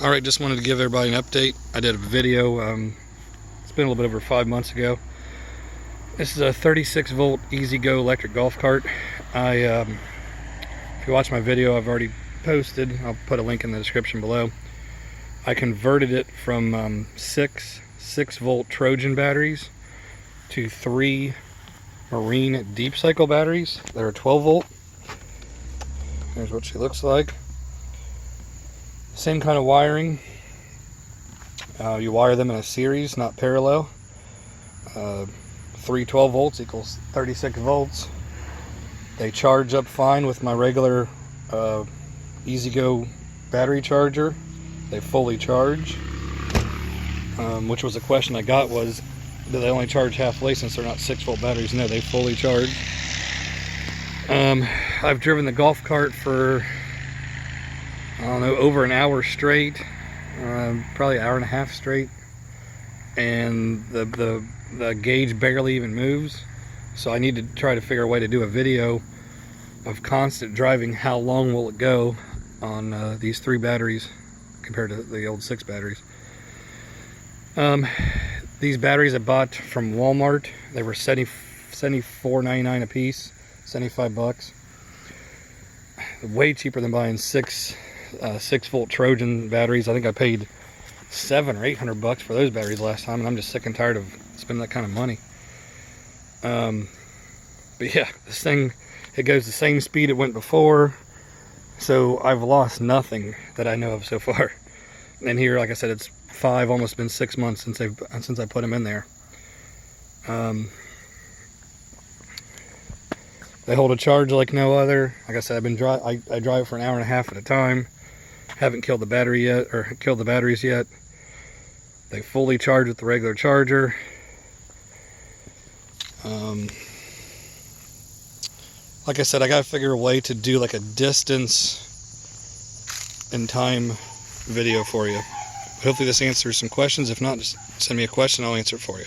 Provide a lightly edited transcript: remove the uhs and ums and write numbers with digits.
Alright, just wanted to give everybody an update. I did a video, it's been a little bit over 5 months ago. This is a 36 volt EZGO electric golf cart. If you watch my video I've already posted, I'll put a link in the description below. I converted it from 6 volt Trojan batteries to 3 Marine deep cycle batteries that are 12 volt. Here's what she looks like. Same kind of wiring. You wire them in a series, not parallel. 3 12 volts equals 36 volts. They charge up fine with my regular EZGO battery charger. They fully charge. Which was a question I got, was, do they only charge halfway since they're not 6 volt batteries? No, they fully charge. I've driven the golf cart for, I don't know, over an hour straight, probably an hour and a half straight, and the gauge barely even moves. So I need to try to figure a way to do a video of constant driving. How long will it go on these 3 batteries compared to the old 6 batteries? These batteries I bought from Walmart. They were $74.99 a piece, 75 bucks. Way cheaper than buying 6 volt Trojan batteries. I think I paid $700 or $800 for those batteries last time, and I'm just sick and tired of spending that kind of money. But yeah, this thing, it goes the same speed it went before, so I've lost nothing that I know of so far. And here, like I said, it's almost been 6 months since I put them in there. They hold a charge like no other. Like I said, I drive for an hour and a half at a time. Haven't killed the battery yet, or killed the batteries yet. They fully charge with the regular charger. Like I said, I gotta figure a way to do like a distance and time video for you. Hopefully this answers some questions. If not, just send me a question, I'll answer it for you.